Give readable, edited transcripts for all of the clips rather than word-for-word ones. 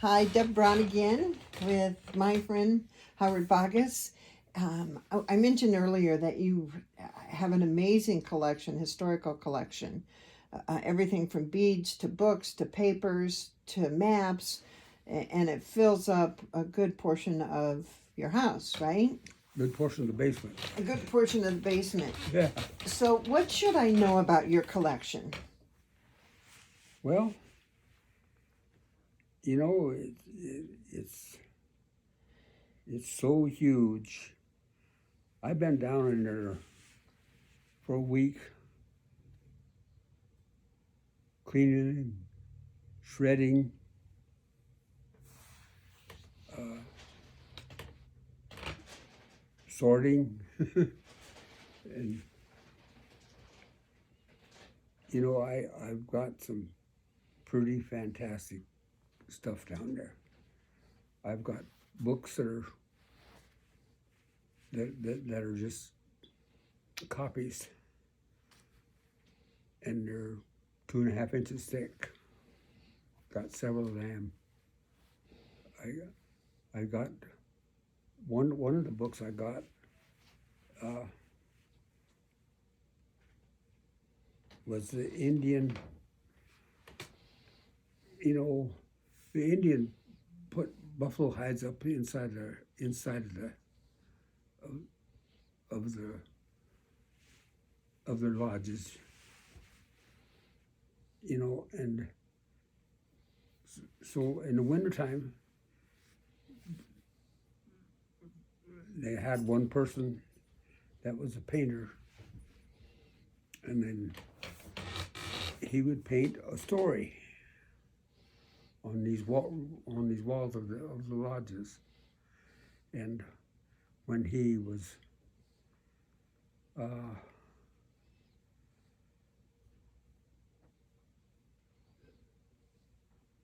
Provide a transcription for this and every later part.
Hi, Deb Brown again with my friend Howard Boggess. I mentioned earlier that you have an amazing collection, historical collection. Everything from beads to books to papers to maps, and it fills up a good portion of your house, right? Good portion of the basement. A good portion of the basement. Yeah. So, what should I know about your collection? Well, you know, it's so huge. I've been down in there for a week, cleaning, shredding, sorting, and you know, I've got some pretty fantastic stuff down there. I've got books that are just copies, and they're 2.5 inches thick. Got several of them. I got one of the books I got was the Indian. You know, the Indian put buffalo hides up inside of their lodges. You know, and so in the wintertime, they had one person that was a painter, and then he would paint a story on these walls of the lodges. And when he was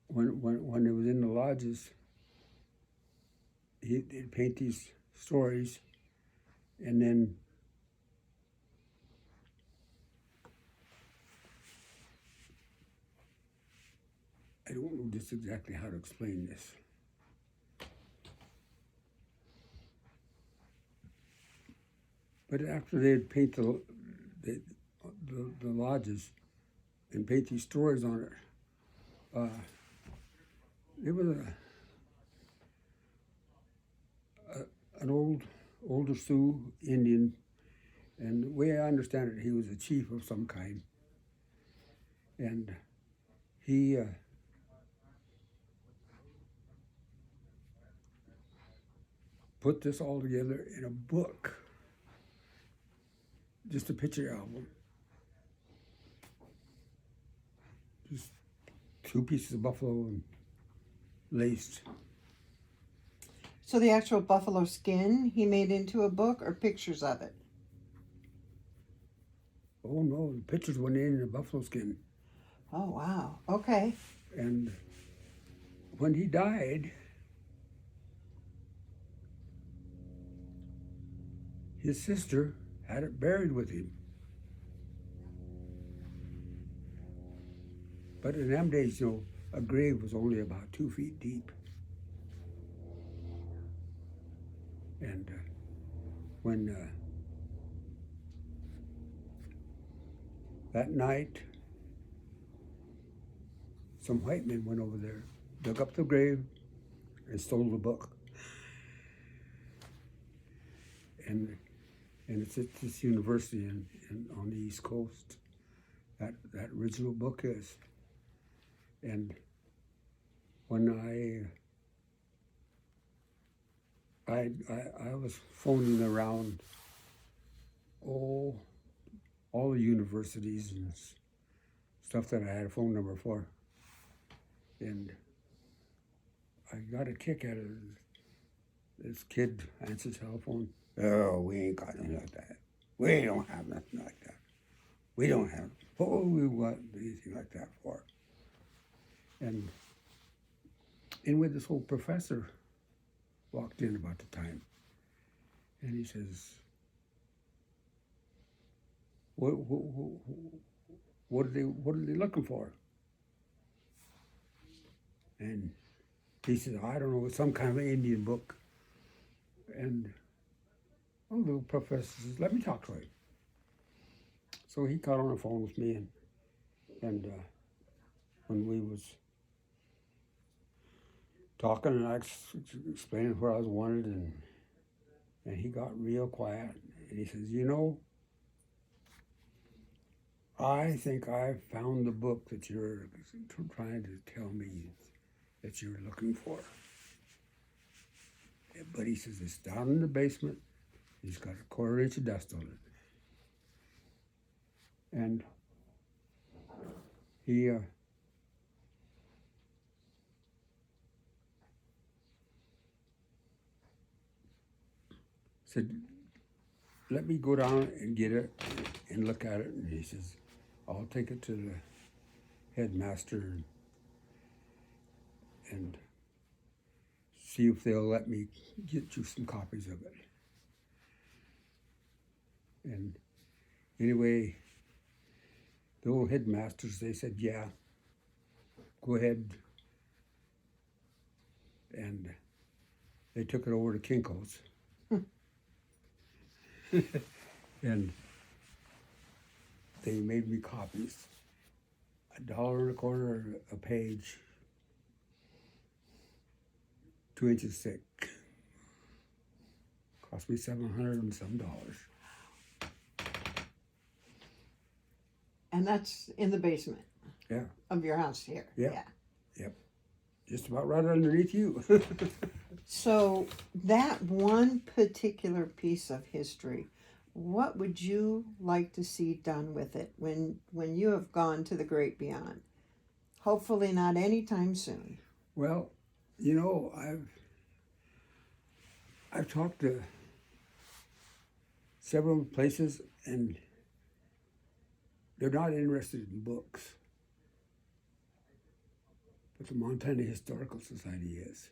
when it was in the lodges, he'd paint these stories, and then I don't know just exactly how to explain this. But after they'd paint the lodges and paint these stories on it, it was an older Sioux Indian, and the way I understand it, he was a chief of some kind, and he put this all together in a book, just a picture album, just 2 pieces of buffalo and laced. So, the actual buffalo skin he made into a book, or pictures of it? Oh no, the pictures went in the buffalo skin. Oh, wow. Okay. And when he died, his sister had it buried with him. But in them days, you know, a grave was only about 2 feet deep. And when that night, some white men went over there, dug up the grave, and stole the book. And it's at this university on the East Coast. That original book is. And when I was phoning around all the universities and stuff that I had a phone number for, and I got a kick out of it. This kid answers the telephone. Oh, we ain't got nothing like that. We don't have nothing like that. We don't have. What would we want anything like that for? And with this old professor walked in about the time, and he says, What are they looking for? And He said, I don't know, it's some kind of an Indian book. And a little professor says, let me talk to him. So he got on the phone with me, and when we was talking, and I explained what I was wanted, and he got real quiet, and he says, you know, I think I found the book that you're trying to tell me that you're looking for. But he says, it's down in the basement. He's got a 1/4 inch of dust on it. And he said, let me go down and get it and look at it. And he says, I'll take it to the headmaster and see if they'll let me get you some copies of it. And anyway, the old headmasters, they said, yeah, go ahead. And they took it over to Kinko's. And they made me copies. $1.25 a page, 2 inches thick. Cost me $700 and some. And that's in the basement Yeah. of your house here. Yeah. Yep. Just about right underneath you. So that one particular piece of history, what would you like to see done with it when you have gone to the great beyond? Hopefully not anytime soon. Well, you know, I've talked to several places, and they're not interested in books, but the Montana Historical Society is.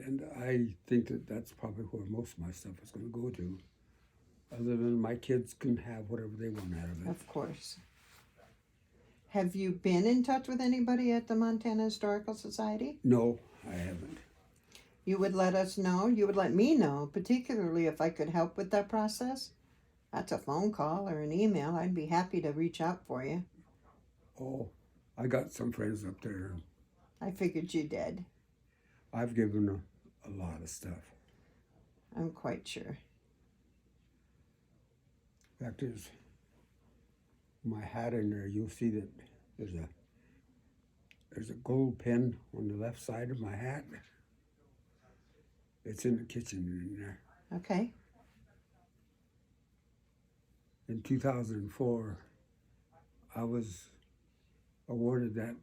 And I think that that's probably where most of my stuff is going to go to, other than my kids can have whatever they want out of it. Of course. Have you been in touch with anybody at the Montana Historical Society? No, I haven't. You would let us know? You would let me know, particularly if I could help with that process? That's a phone call or an email. I'd be happy to reach out for you. Oh, I got some friends up there. I figured you did. I've given a lot of stuff. I'm quite sure. In fact, there's my hat in there. You'll see that there's a gold pin on the left side of my hat. It's in the kitchen in there. Okay. In 2004, I was awarded that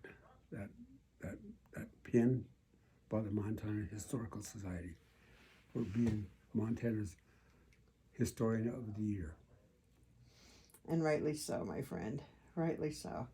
pin by the Montana Historical Society for being Montana's Historian of the Year. And rightly so, my friend. Rightly so.